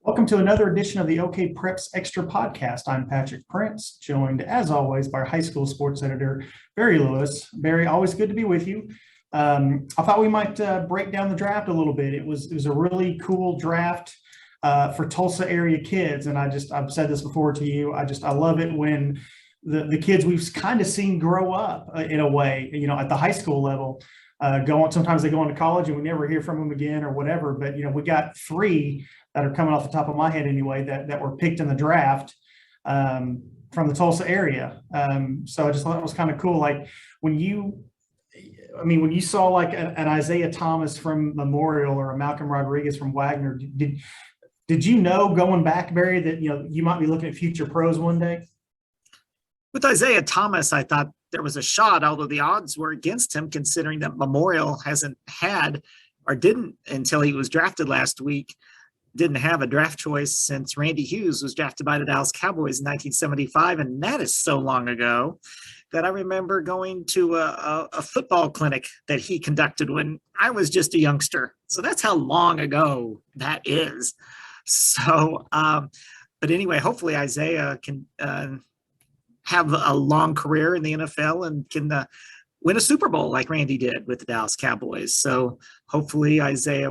Welcome to another edition of the OK Preps Extra Podcast. I'm Patrick Prince, joined as always by our high school sports editor, Barry Lewis. Barry, always good to be with you. I thought we might break down the draft a little bit. It was a really cool draft for Tulsa area kids, and I've said this before to you. I love it when the kids we've kind of seen grow up in a way, at the high school level. Sometimes they go on to college and we never hear from them again or whatever. But we got three that are coming off the top of my head anyway that were picked in the draft from the Tulsa area. So I just thought it was kind of cool. Like when you saw like an Isaiah Thomas from Memorial or a Malcolm Rodriguez from Wagoner, did you know going back, Barry, that you might be looking at future pros one day? With Isaiah Thomas, I thought there was a shot, although the odds were against him, considering that Memorial hasn't had or didn't until he was drafted last week, didn't have a draft choice since Randy Hughes was drafted by the Dallas Cowboys in 1975. And that is so long ago that I remember going to a football clinic that he conducted when I was just a youngster. So that's how long ago that is. So, but anyway, hopefully Isaiah can have a long career in the NFL and can win a Super Bowl like Randy did with the Dallas Cowboys. So hopefully Isaiah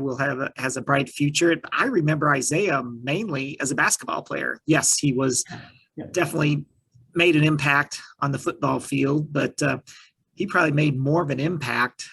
has a bright future. I remember Isaiah mainly as a basketball player. Yes, he was definitely made an impact on the football field, but he probably made more of an impact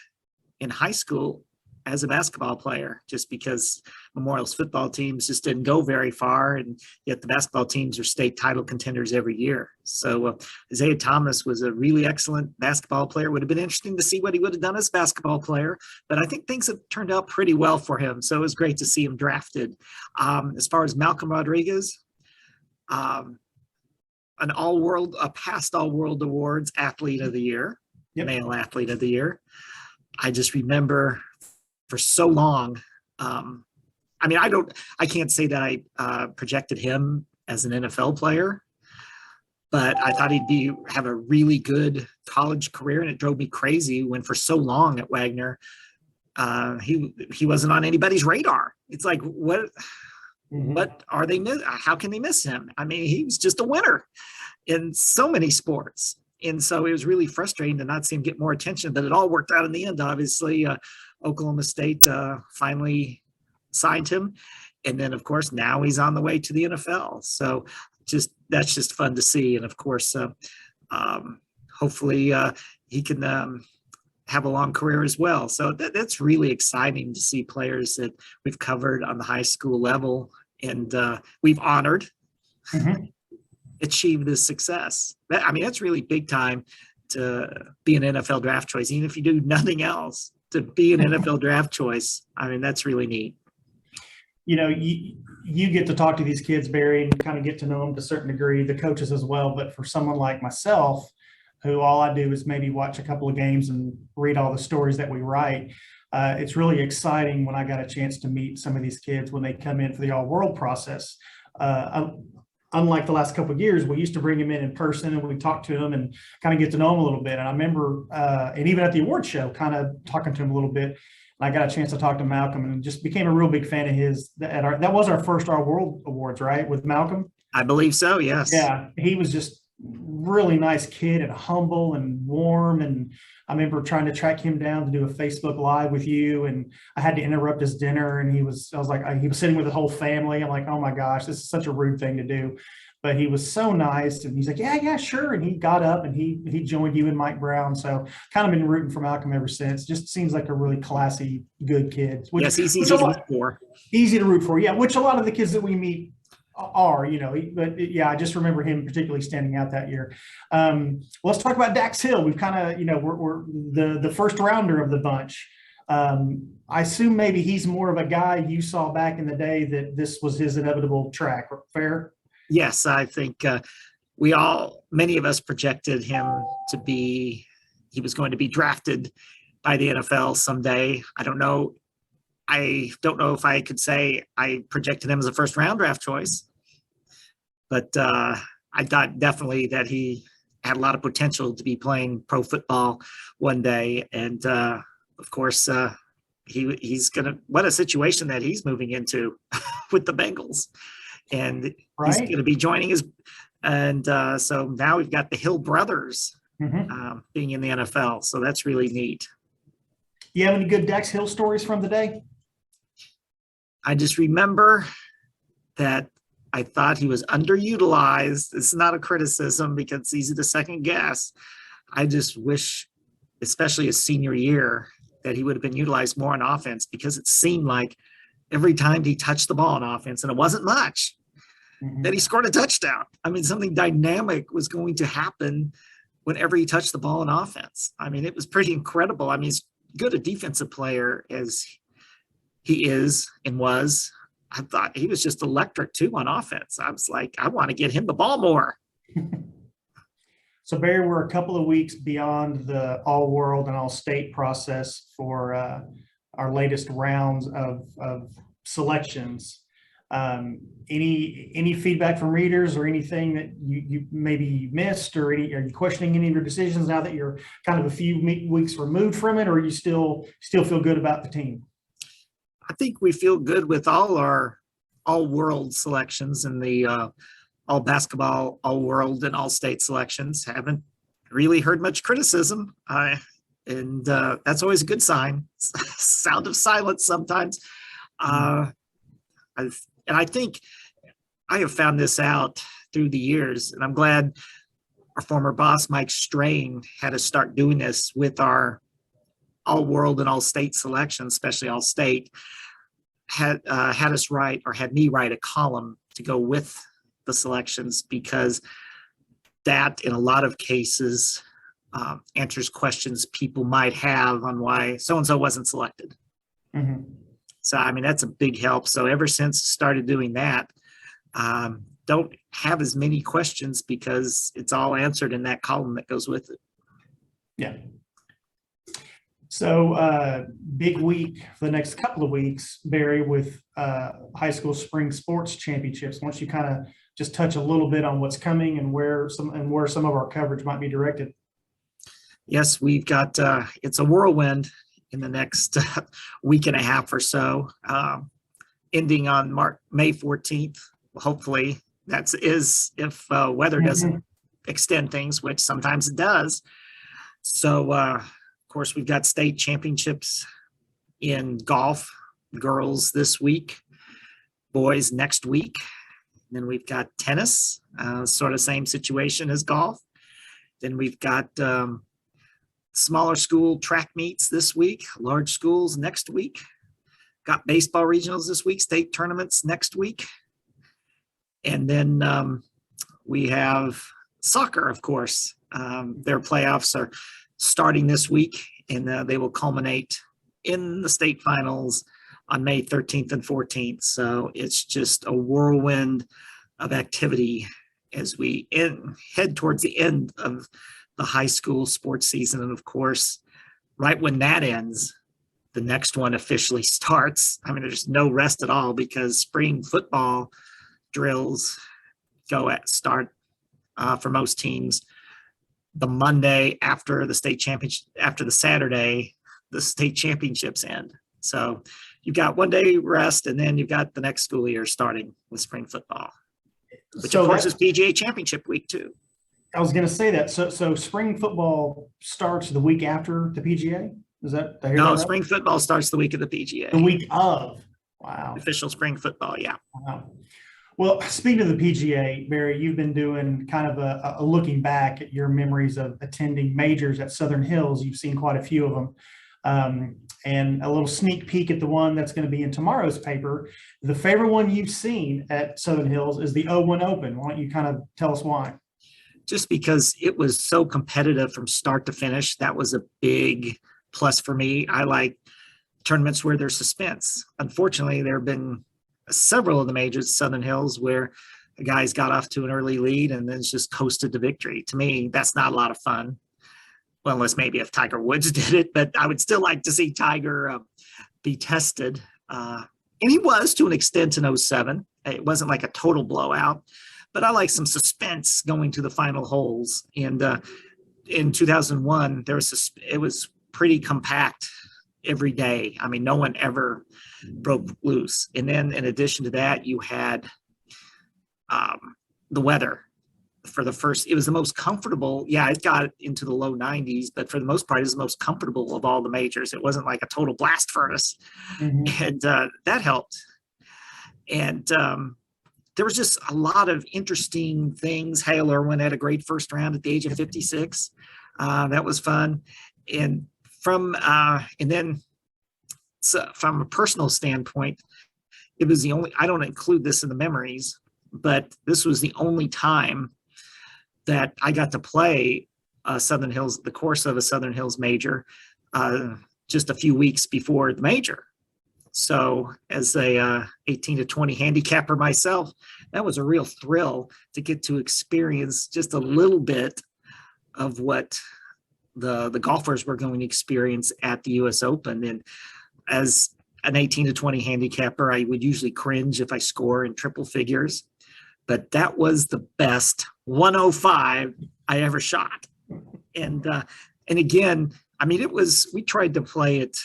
in high school as a basketball player, just because Memorial's football teams just didn't go very far, and yet the basketball teams are state title contenders every year. So Isaiah Thomas was a really excellent basketball player. Would have been interesting to see what he would have done as a basketball player, but I think things have turned out pretty well for him. So it was great to see him drafted. As far as Malcolm Rodriguez, a past all-world awards athlete of the year, male athlete of the year. I just remember for so long. I can't say that I projected him as an NFL player, but I thought he'd have a really good college career, and it drove me crazy when for so long at Wagoner, he wasn't on anybody's radar. It's like, what are they? How can they miss him? I mean, he was just a winner in so many sports. And so it was really frustrating to not see him get more attention, but it all worked out in the end. Obviously, Oklahoma State finally signed him. And then, of course, now he's on the way to the NFL. So that's just fun to see. And, of course, hopefully he can have a long career as well. So that's really exciting to see players that we've covered on the high school level and we've honored. Achieve this success. That's really big time to be an NFL draft choice, even if you do nothing else, to be an NFL draft choice. That's really neat. You get to talk to these kids, Barry, and kind of get to know them to a certain degree, the coaches as well. But for someone like myself, who all I do is maybe watch a couple of games and read all the stories that we write, it's really exciting when I got a chance to meet some of these kids when they come in for the all-world process. Unlike the last couple of years, we used to bring him in person and we talk to him and kind of get to know him a little bit. And I remember, and even at the award show, kind of talking to him a little bit. And I got a chance to talk to Malcolm and just became a real big fan of his. That was our first Our World Awards, right, with Malcolm? I believe so, yes. Yeah, he was just really nice kid and humble and warm. And I remember trying to track him down to do a Facebook Live with you, and I had to interrupt his dinner, and he was sitting with his whole family. I'm like, oh my gosh, this is such a rude thing to do. But he was so nice, and he's like, yeah, sure. And he got up and he joined you and Mike Brown. So kind of been rooting for Malcolm ever since. Just seems like a really classy, good kid. Yes, easy to root for. Easy to root for, yeah, which a lot of the kids that we meet are, but yeah, I just remember him particularly standing out that year. Let's talk about Dax Hill. We've kind of, we're the first rounder of the bunch. I assume maybe he's more of a guy you saw back in the day that this was his inevitable track. Fair? Yes, I think many of us projected him he was going to be drafted by the NFL someday. I don't know if I could say I projected him as a first round draft choice. But I thought definitely that he had a lot of potential to be playing pro football one day. And of course, what a situation that he's moving into with the Bengals. And he's Right. going to be joining so now we've got the Hill brothers Mm-hmm. being in the NFL. So that's really neat. You have any good Dax Hill stories from the day? I just remember that I thought he was underutilized. It's not a criticism because it's easy to second guess. I just wish, especially his senior year, that he would have been utilized more on offense, because it seemed like every time he touched the ball on offense, and it wasn't much, that he scored a touchdown. I mean, something dynamic was going to happen whenever he touched the ball on offense. I mean, it was pretty incredible. I mean, he's good a defensive player as he is and was. I thought he was just electric too on offense. I was like, I want to get him the ball more. So, Barry, we're a couple of weeks beyond the all-world and all-state process for our latest rounds of selections. Any feedback from readers or anything that you maybe missed, or are you questioning any of your decisions now that you're kind of a few weeks removed from it, or you still feel good about the team? I think we feel good with all our all-world selections and the all basketball, all world, and all state selections. Haven't really heard much criticism, and that's always a good sign. Sound of silence sometimes. And I think I have found this out through the years, and I'm glad our former boss, Mike Strain, had us start doing this with our all world and all state selections, especially all state. Had us write, or had me write, a column to go with the selections, because that in a lot of cases answers questions people might have on why so-and-so wasn't selected. Mm-hmm. So, I mean, that's a big help. So ever since started doing that, don't have as many questions, because it's all answered in that column that goes with it. Yeah. So big week for the next couple of weeks, Barry, with high school spring sports championships. Once you kind of just touch a little bit on what's coming and where some of our coverage might be directed. Yes, we've got it's a whirlwind in the next week and a half or so, ending on May 14th. Hopefully that is if weather doesn't extend things, which sometimes it does. So, of course, we've got state championships in golf, girls this week, boys next week. Then we've got tennis, sort of same situation as golf. Then we've got smaller school track meets this week, large schools next week. Got baseball regionals this week, state tournaments next week. And then we have soccer, of course. Their playoffs are starting this week, and they will culminate in the state finals on May 13th and 14th. So it's just a whirlwind of activity as we head towards the end of the high school sports season. And of course, right when that ends, the next one officially starts. I mean, there's no rest at all, because spring football drills start for most teams the Monday after the state championship, after the Saturday, the state championships end. So you've got 1 day rest, and then you've got the next school year starting with spring football, which of course is PGA championship week too. I was going to say that. So spring football starts the week after the PGA. Is that? No, spring football starts the week of the PGA. The week of. Wow. Official spring football. Yeah. Wow. Well, speaking of the PGA, Barry, you've been doing kind of a looking back at your memories of attending majors at Southern Hills. You've seen quite a few of them. And a little sneak peek at the one that's going to be in tomorrow's paper. The favorite one you've seen at Southern Hills is the 01 Open. Why don't you kind of tell us why? Just because it was so competitive from start to finish. That was a big plus for me. I like tournaments where there's suspense. Unfortunately, there have been several of the majors at Southern Hills where the guys got off to an early lead and then just coasted to victory. To me, that's not a lot of fun. Well, unless maybe if Tiger Woods did it, but I would still like to see Tiger be tested. And he was to an extent in 07. It wasn't like a total blowout, but I like some suspense going to the final holes. And in 2001, it was pretty compact every day. I mean, no one ever broke loose. And then in addition to that, you had the weather for the first, it was the most comfortable. Yeah, it got into the low 90s, but for the most part, it was the most comfortable of all the majors. It wasn't like a total blast furnace. Mhm. And that helped. And there was just a lot of interesting things. Hale Irwin had a great first round at the age of 56. That was fun. And from from a personal standpoint, it was the only, I don't include this in the memories, but this was the only time that I got to play Southern Hills, the course of a Southern Hills major, just a few weeks before the major. So as a 18 to 20 handicapper myself, that was a real thrill to get to experience just a little bit of what the golfers were going to experience at the US Open. And as an 18 to 20 handicapper, I would usually cringe if I score in triple figures, but that was the best 105 I ever shot. And again, I mean, we tried to play it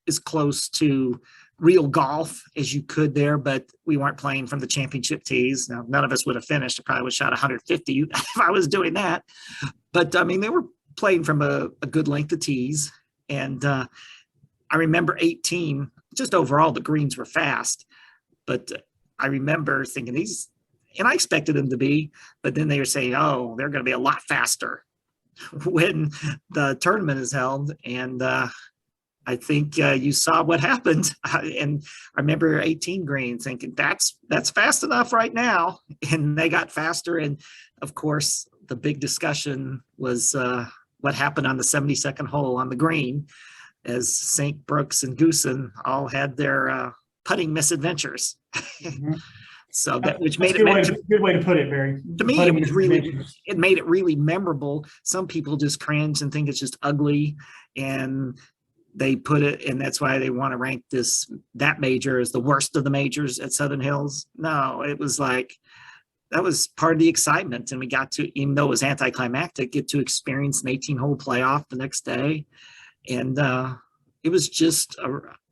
as close to real golf as you could there, but we weren't playing from the championship tees. Now, none of us would have finished. I probably would have shot 150 if I was doing that. But I mean, they were playing from a good length of tees. And I remember 18, just overall, the greens were fast. But I remember thinking and I expected them to be, but then they were saying, oh, they're going to be a lot faster when the tournament is held. And I think you saw what happened. And I remember 18 green thinking that's fast enough right now. And they got faster. And of course, the big discussion was what happened on the 72nd hole on the green, as St. Brooks and Goosen all had their putting misadventures. Mm-hmm. So which made it good way to put it, Barry. To me, it made it really memorable. Some people just cringe and think it's just ugly, and they put it, and that's why they want to rank that major as the worst of the majors at Southern Hills. No, it was like that was part of the excitement, and we got to, even though it was anticlimactic, get to experience an 18-hole playoff the next day, and it was just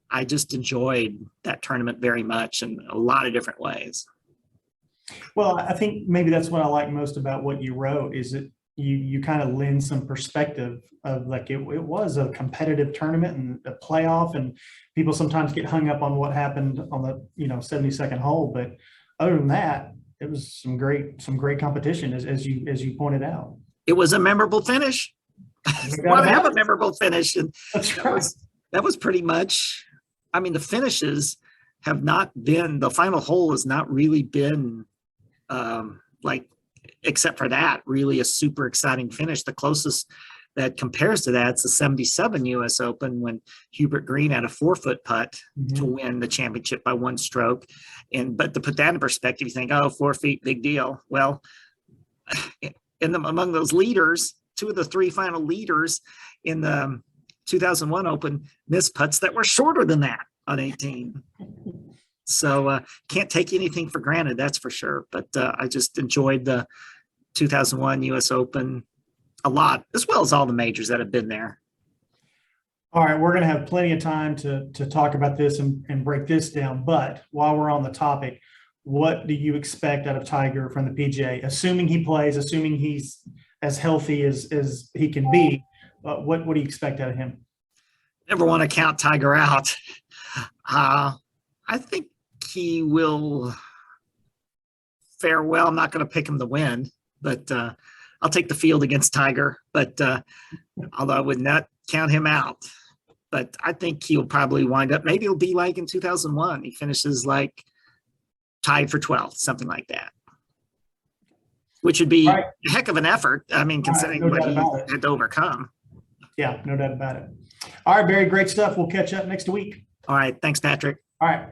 I just enjoyed that tournament very much in a lot of different ways. Well, I think maybe that's what I like most about what you wrote, is that you kind of lend some perspective of, like, it was a competitive tournament and a playoff, and people sometimes get hung up on what happened on the 72nd hole. But other than that, it was some great competition, as you pointed out. It was a memorable finish. Want to have a memorable finish, and that's right. That was pretty much. I mean, the finishes have not been, the final hole has not really been except for that, really a super exciting finish. The closest that compares to that is the 77 US Open, when Hubert Green had a 4-foot putt to win the championship by 1 stroke. But to put that in perspective, you think, oh, 4 feet, big deal. Well, among those leaders, 2 of the 3 final leaders in the 2001 Open missed putts that were shorter than that on 18. So can't take anything for granted, that's for sure. But I just enjoyed the 2001 US Open a lot, as well as all the majors that have been there. All right, we're going to have plenty of time to talk about this and break this down. But while we're on the topic, what do you expect out of Tiger from the PGA? Assuming he plays, assuming he's as healthy as he can be, what do you expect out of him? Never want to count Tiger out. I think he will fare well. I'm not going to pick him to win, but I'll take the field against Tiger. But although I would not count him out, but I think he'll probably wind up. Maybe it'll be like in 2001. He finishes like tied for 12th, something like that, which would be a heck of an effort. I mean, considering what he had to overcome. Yeah, no doubt about it. All right, Barry, great stuff. We'll catch up next week. All right. Thanks, Patrick. All right.